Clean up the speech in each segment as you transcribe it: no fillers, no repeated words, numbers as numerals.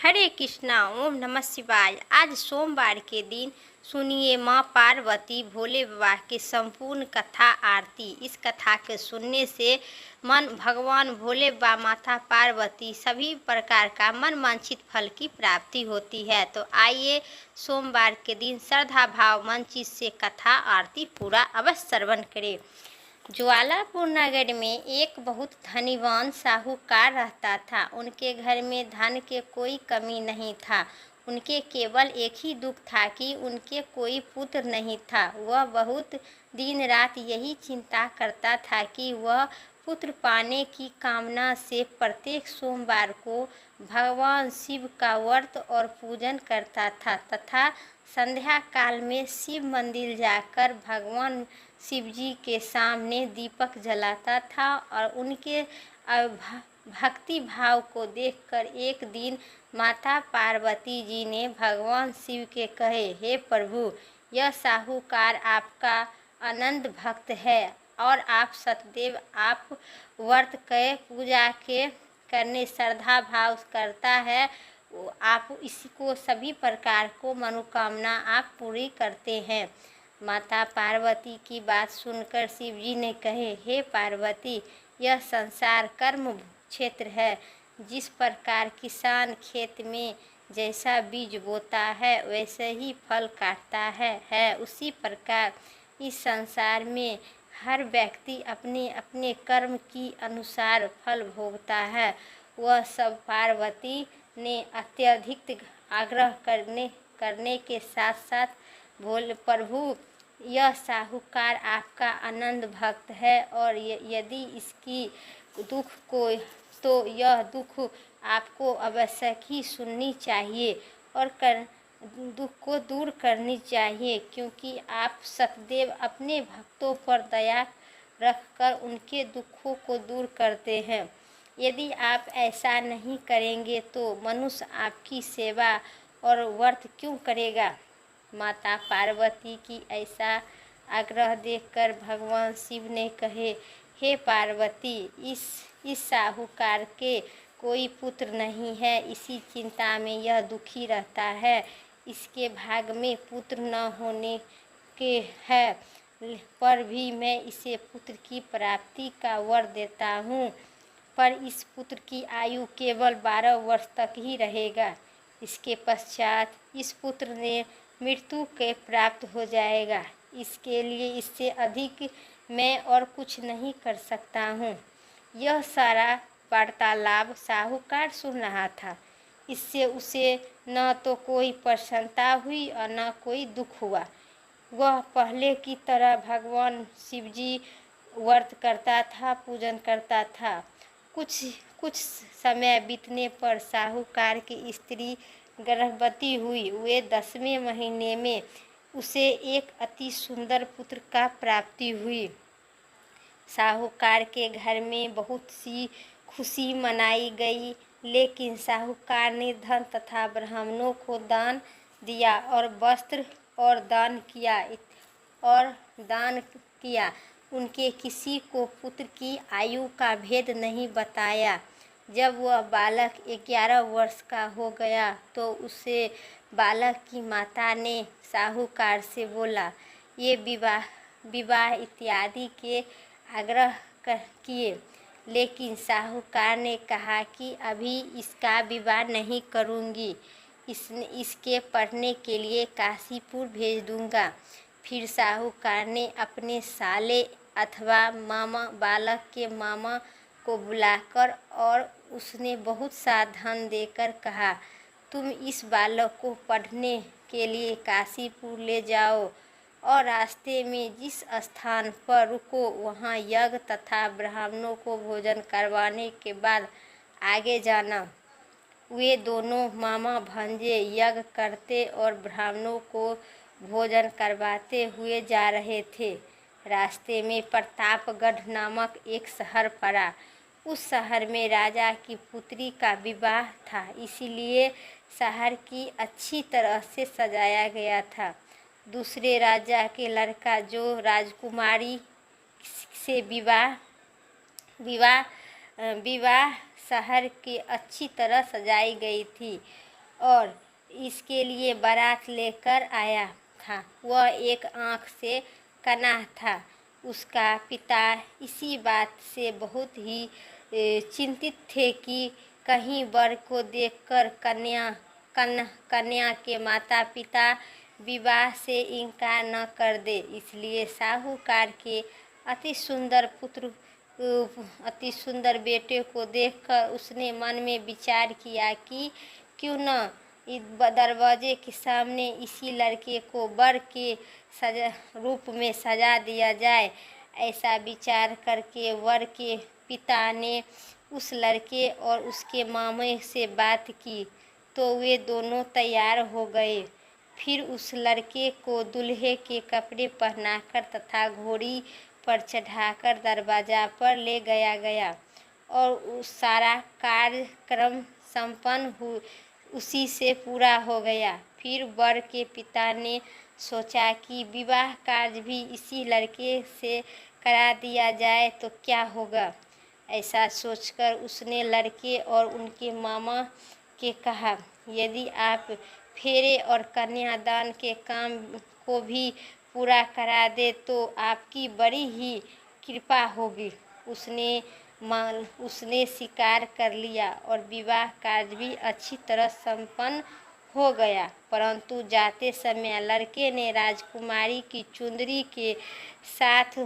हरे कृष्णा। ओम नमः शिवाय। आज सोमवार के दिन सुनिए माँ पार्वती भोले बाबा की संपूर्ण कथा आरती। इस कथा के सुनने से मन भगवान भोले बाबा, माता पार्वती सभी प्रकार का मन वांछित फल की प्राप्ति होती है। तो आइए सोमवार के दिन श्रद्धा भाव मन चित से कथा आरती पूरा अवश्य श्रवण करें। ज्वालापुर नगर में एक बहुत धनीवान साहूकार रहता था। उनके घर में धन के कोई कमी नहीं था। उनके केवल एक ही दुख था कि उनके कोई पुत्र नहीं था। वह बहुत दिन रात यही चिंता करता था कि वह पुत्र पाने की कामना से प्रत्येक सोमवार को भगवान शिव का व्रत और पूजन करता था तथा संध्या काल में शिव मंदिर जाकर भगवान शिव जी के सामने दीपक जलाता था। और उनके भक्ति भाव को देखकर एक दिन माता पार्वती जी ने भगवान शिव के कहे, हे प्रभु, यह साहूकार आपका आनंद भक्त है और आप सतदेव आप व्रत के पूजा के करने श्रद्धा भाव करता है। आप इसको सभी प्रकार को मनोकामना आप पूरी करते हैं। माता पार्वती की बात सुनकर शिव जी ने कहे, हे पार्वती, यह संसार कर्म क्षेत्र है। जिस प्रकार किसान खेत में जैसा बीज बोता है वैसे ही फल काटता है उसी प्रकार इस संसार में हर व्यक्ति अपने अपने कर्म की अनुसार फल भोगता है। वह सब पार्वती ने अत्यधिक आग्रह करने के साथ साथ बोले, प्रभु, यह साहूकार आपका आनंद भक्त है और यदि इसकी दुख को तो यह दुख आपको अवश्य ही सुननी चाहिए और दुख को दूर करनी चाहिए, क्योंकि आप सतदेव अपने भक्तों पर दया रखकर उनके दुखों को दूर करते हैं। यदि आप ऐसा नहीं करेंगे तो मनुष्य आपकी सेवा और व्रत क्यों करेगा। माता पार्वती की ऐसा आग्रह देखकर भगवान शिव ने कहे, हे पार्वती, इस साहूकार के कोई पुत्र नहीं है, इसी चिंता में यह दुखी रहता है। इसके भाग में पुत्र न होने के है पर भी मैं इसे पुत्र की प्राप्ति का वर देता हूँ, पर इस पुत्र की आयु केवल 12 वर्ष तक ही रहेगा। इसके पश्चात इस पुत्र ने मृत्यु के प्राप्त हो जाएगा। इसके लिए इससे अधिक मैं और कुछ नहीं कर सकता हूँ। यह सारा वार्तालाप साहूकार सुन रहा था। इससे उसे न तो कोई प्रसन्नता हुई और न कोई दुख हुआ। वह पहले की तरह भगवान शिव जी व्रत करता था, पूजन करता था। कुछ समय बीतने पर साहूकार की स्त्री गर्भवती हुई। वे 10वें महीने में उसे एक अति सुंदर पुत्र का प्राप्ति हुई। साहूकार के घर में बहुत सी खुशी मनाई गई, लेकिन साहूकार ने धन तथा ब्राह्मणों को दान दिया और वस्त्र और दान किया। उनके किसी को पुत्र की आयु का भेद नहीं बताया। जब वह बालक 11 वर्ष का हो गया तो उसे बालक की माता ने साहूकार से बोला, ये विवाह इत्यादि के आग्रह किए, लेकिन साहूकार ने कहा कि अभी इसका विवाह नहीं करूँगी, इसके पढ़ने के लिए काशीपुर भेज दूँगा। फिर साहूकार ने अपने साले अथवा मामा, बालक के मामा को बुलाकर और उसने बहुत सा धन देकर कहा, तुम इस बालक को पढ़ने के लिए काशीपुर ले जाओ और रास्ते में जिस स्थान पर रुको वहाँ यज्ञ तथा ब्राह्मणों को भोजन करवाने के बाद आगे जाना। वे दोनों मामा भांजे यज्ञ करते और ब्राह्मणों को भोजन करवाते हुए जा रहे थे। रास्ते में प्रतापगढ़ नामक एक शहर पड़ा। उस शहर में राजा की पुत्री का विवाह था, इसीलिए शहर की अच्छी तरह से सजाया गया था। दूसरे राजा के लड़का जो राजकुमारी से विवाह शहर की अच्छी तरह सजाई गई थी और इसके लिए बारात लेकर आया था। वह एक आँख से कना था। उसका पिता इसी बात से बहुत ही चिंतित थे कि कहीं वर को देखकर कन्या के माता पिता विवाह से इनकार न कर दे। इसलिए साहूकार के अति सुंदर बेटे को देखकर उसने मन में विचार किया कि क्यों न दरवाजे के सामने इसी लड़के को वर के रूप में सजा दिया जाए। ऐसा विचार करके वर के पिता ने उस लड़के और उसके मामे से बात की तो वे दोनों तैयार हो गए। फिर उस लड़के को दूल्हे के कपड़े पहनाकर तथा घोड़ी पर चढ़ाकर दरवाजा पर ले गया और उस सारा कार्यक्रम संपन्न उसी से पूरा हो गया। फिर वर के पिता ने सोचा कि विवाह कार्य भी इसी लड़के से करा दिया जाए तो क्या होगा। ऐसा सोचकर उसने लड़के और उनके मामा के कहा, यदि आप फेरे और कन्यादान के काम को भी पूरा करा दे तो आपकी बड़ी ही कृपा होगी। उसने स्वीकार कर लिया और विवाह कार्य भी अच्छी तरह संपन्न हो गया। परंतु जाते समय लड़के ने राजकुमारी की चुंदरी के साथ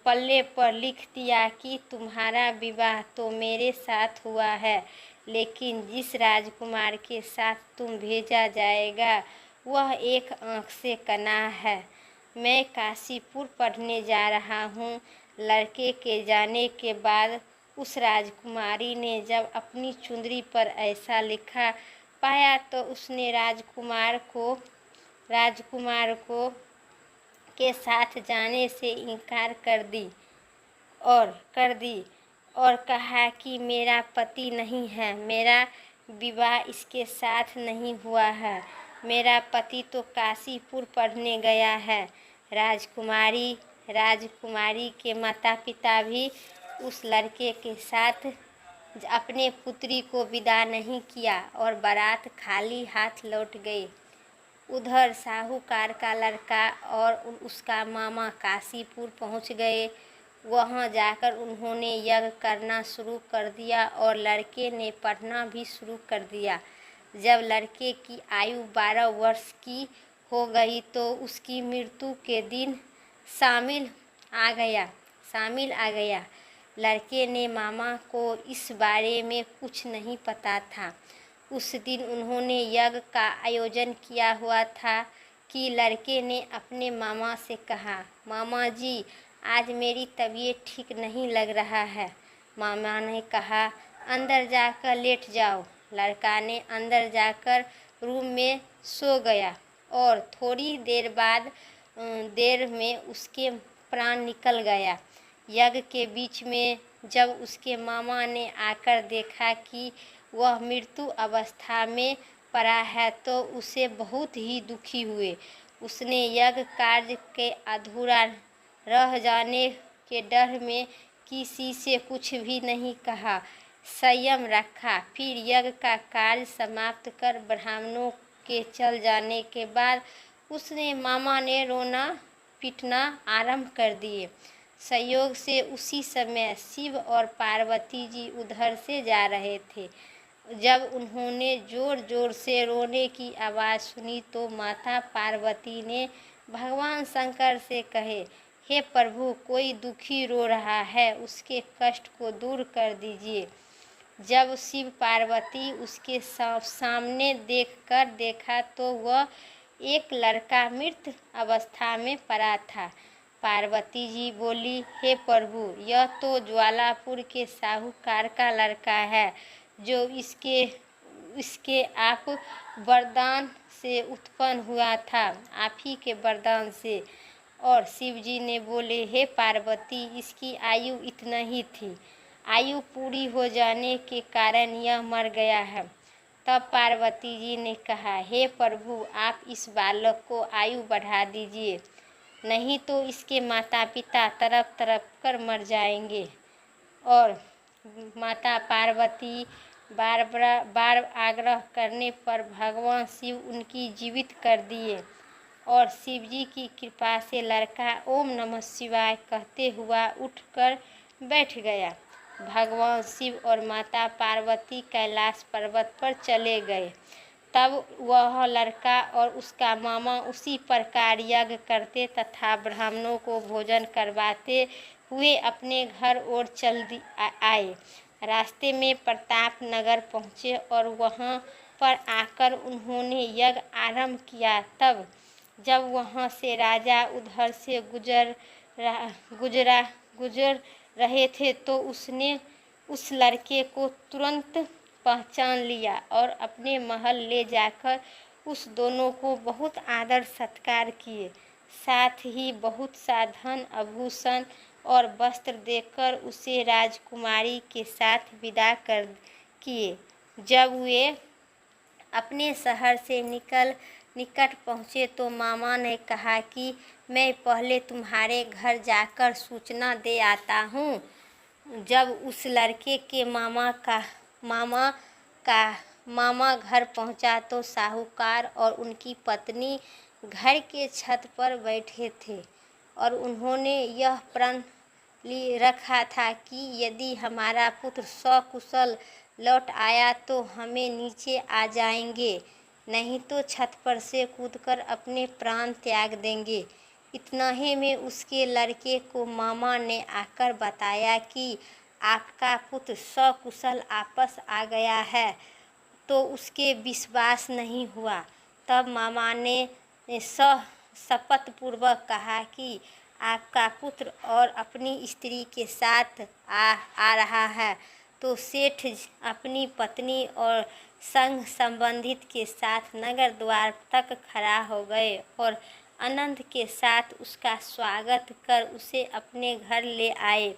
पल्ले पर लिख दिया कि तुम्हारा विवाह तो मेरे साथ हुआ है, लेकिन जिस राजकुमार के साथ तुम भेजा जाएगा वह एक आँख से कना है। मैं काशीपुर पढ़ने जा रहा हूँ। लड़के के जाने के बाद उस राजकुमारी ने जब अपनी चुंदरी पर ऐसा लिखा पाया तो उसने राजकुमार को के साथ जाने से इनकार कर दी और कहा कि मेरा पति नहीं है, मेरा विवाह इसके साथ नहीं हुआ है, मेरा पति तो काशीपुर पढ़ने गया है। राजकुमारी के माता पिता भी उस लड़के के साथ अपने पुत्री को विदा नहीं किया और बारात खाली हाथ लौट गए। उधर साहूकार का लड़का और उसका मामा काशीपुर पहुंच गए। वहां जाकर उन्होंने यज्ञ करना शुरू कर दिया और लड़के ने पढ़ना भी शुरू कर दिया। जब लड़के की आयु 12 वर्ष की हो गई तो उसकी मृत्यु के दिन शामिल आ गया। लड़के ने मामा को इस बारे में कुछ नहीं पता था। उस दिन उन्होंने यज्ञ का आयोजन किया हुआ था कि लड़के ने अपने मामा से कहा, मामा जी आज मेरी तबीयत ठीक नहीं लग रहा है। मामा ने कहा, अंदर जाकर लेट जाओ। लड़का ने अंदर जाकर रूम में सो गया और थोड़ी देर में उसके प्राण निकल गया। यज्ञ के बीच में जब उसके मामा ने आकर देखा कि वह मृत्यु अवस्था में पड़ा है तो उसे बहुत ही दुखी हुए। उसने यज्ञ कार्य के अधूरा रह जाने के डर में किसी से कुछ भी नहीं कहा, संयम रखा। फिर यज्ञ का कार्य समाप्त कर ब्राह्मणों के चल जाने के बाद उसने मामा ने रोना पीटना आरंभ कर दिए। संयोग से उसी समय शिव और पार्वती जी उधर से जा रहे थे। जब उन्होंने जोर जोर से रोने की आवाज़ सुनी तो माता पार्वती ने भगवान शंकर से कहे, हे प्रभु, कोई दुखी रो रहा है, उसके कष्ट को दूर कर दीजिए। जब शिव पार्वती उसके सामने देखा तो वह एक लड़का मृत अवस्था में पड़ा था। पार्वती जी बोली, हे प्रभु, यह तो ज्वालापुर के साहूकार का लड़का है जो इसके आप वरदान से उत्पन्न हुआ था, आप ही के वरदान से। और शिव जी ने बोले, हे पार्वती, इसकी आयु इतना ही थी, आयु पूरी हो जाने के कारण यह मर गया है। तब पार्वती जी ने कहा, हे प्रभु, आप इस बालक को आयु बढ़ा दीजिए, नहीं तो इसके माता पिता तड़प कर मर जाएंगे। और माता पार्वती बार आग्रह करने पर भगवान शिव उनकी जीवित कर दिए और शिव जी की कृपा से लड़का ओम नमः शिवाय कहते हुआ उठकर बैठ गया। भगवान शिव और माता पार्वती कैलाश पर्वत पर चले गए। तब वह लड़का और उसका मामा उसी प्रकार यज्ञ करते तथा ब्राह्मणों को भोजन करवाते हुए अपने घर ओर चल आए। रास्ते में प्रताप नगर पहुँचे और वहाँ पर आकर उन्होंने यज्ञ आरंभ किया। तब जब वहाँ से राजा उधर से गुजर रहे थे तो उसने उस लड़के को तुरंत पहचान लिया और अपने महल ले जाकर उस दोनों को बहुत आदर सत्कार किए। साथ ही बहुत सा धन आभूषण और वस्त्र देकर उसे राजकुमारी के साथ विदा कर किए। जब वे अपने शहर से निकट पहुँचे तो मामा ने कहा कि मैं पहले तुम्हारे घर जाकर सूचना दे आता हूँ। जब उस लड़के के मामा घर पहुंचा तो साहूकार और उनकी पत्नी घर के छत पर बैठे थे और उन्होंने यह प्रण रखा था कि यदि हमारा पुत्र सकुशल लौट आया तो हमें नीचे आ जाएंगे, नहीं तो छत पर से कूदकर अपने प्राण त्याग देंगे। इतना ही में उसके लड़के को मामा ने आकर बताया कि आपका पुत्र सकुशल वापस आ गया है, तो उसके विश्वास नहीं हुआ। तब मामा ने शपथ पूर्वक कहा कि आपका पुत्र और अपनी स्त्री के साथ आ रहा है। तो सेठ अपनी पत्नी और संग संबंधित के साथ नगर द्वार तक खड़ा हो गए और आनंद के साथ उसका स्वागत कर उसे अपने घर ले आए।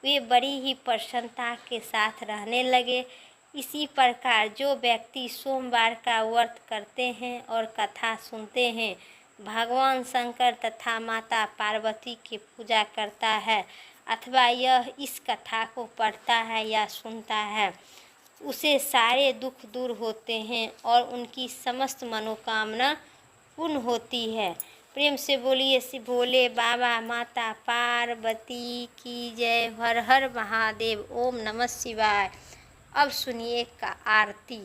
वे बड़ी ही प्रसन्नता के साथ रहने लगे। इसी प्रकार जो व्यक्ति सोमवार का व्रत करते हैं और कथा सुनते हैं, भगवान शंकर तथा माता पार्वती की पूजा करता है अथवा यह इस कथा को पढ़ता है या सुनता है, उसे सारे दुख दूर होते हैं और उनकी समस्त मनोकामना पूर्ण होती है। प्रेम से बोलिए श्री भोले बाबा माता पार्वती की जय। हर हर महादेव। ओम नमः शिवाय। अब सुनिए का आरती।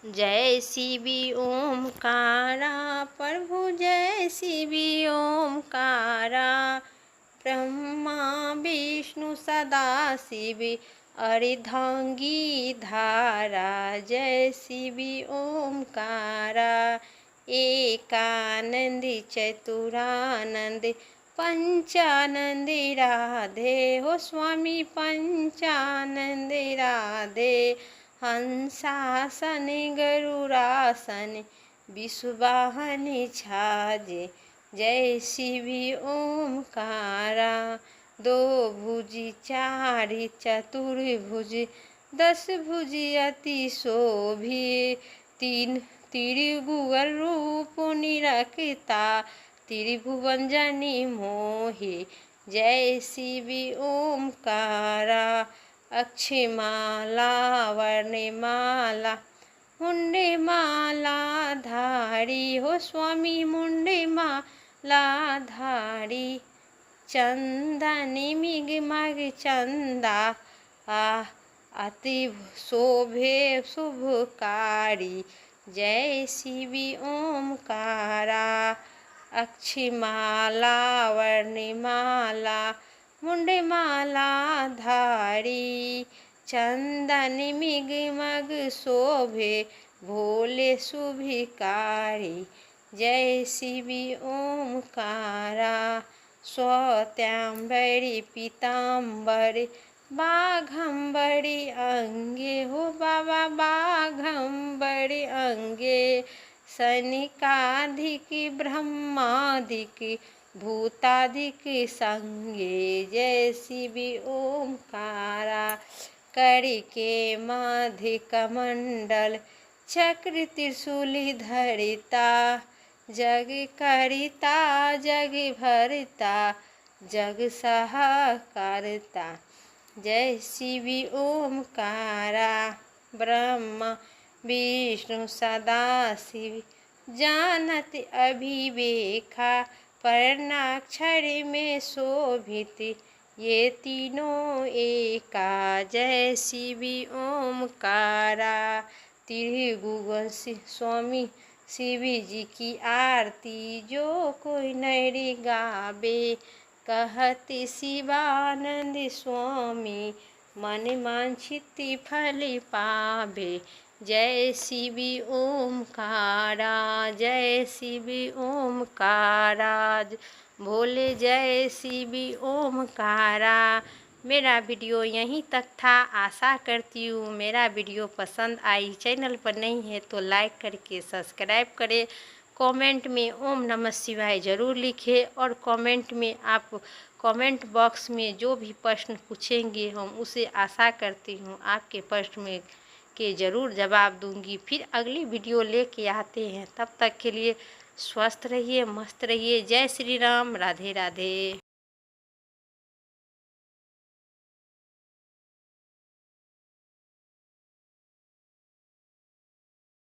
जय शिवी ओमकारा प्रभु जय शिवी ओमकारा, ब्रह्मा विष्णु सदा शिव अर्धांगी धारा। जय शिवी ओमकारा एकानंदी चतुरानंद पंचानंदी राधे हो स्वामी पंचानंद राधे। हंसासन गरुड़ासन विषुवाहन छाजे। जय शिवी ओमकारा दो भुजी चारि चतुर्भुज 10 भुजी अति शोभि। तीन त्रिभुवन रूप निरखता त्रिभुवन जनि मोहि। जय शिवी ओमकारा अक्षमाला वर्णमाला मुंडे माला धारी हो स्वामी मुंडे माला धारी। चंदनी मिग मग चंदा अति शोभे शुभकारी। जय शिवी ओमकारा अक्षमाला वर्णमाला मुंडे माला धारी। चंदन मिग मग शोभे भोले शुभिकारी। जय शिवी ओमकारा स्वत्यांबरी पीताम्बरी बाघंबरी अंगे हो बाबा बाघंबरी अंगे। सनिकाधिक ब्रह्माधिक भूताधिक संगे। जय शिवी ओमकारा करिके माधि कमंडल चक्र त्रिशूली धरिता। जग करिता जग भरता जग सहा करता। जय शिव ओमकारा ब्रह्म विष्णु सदा शिव जानत अभिवेखा वर्णाक्षर में शोभित ये तीनों एका। जय शिव ओमकारा। त्रिभुवन स्वामी शिव जी की आरती जो कोई नैरी गावे कहते शिवानंद स्वामी मन वांछित फल पावे। जय शिव ओमकारा जय शिव ओमकारा भोले जय शिव ओमकारा। मेरा वीडियो यहीं तक था। आशा करती हूँ मेरा वीडियो पसंद आई। चैनल पर नहीं है तो लाइक करके सब्सक्राइब करें। कमेंट में ओम नमः शिवाय ज़रूर लिखें और कमेंट में आप कमेंट बॉक्स में जो भी प्रश्न पूछेंगे हम उसे आशा करती हूँ आपके प्रश्न में के ज़रूर जवाब दूंगी। फिर अगली वीडियो लेके आते हैं। तब तक के लिए स्वस्थ रहिए, मस्त रहिए। जय श्री राम, राधे राधे।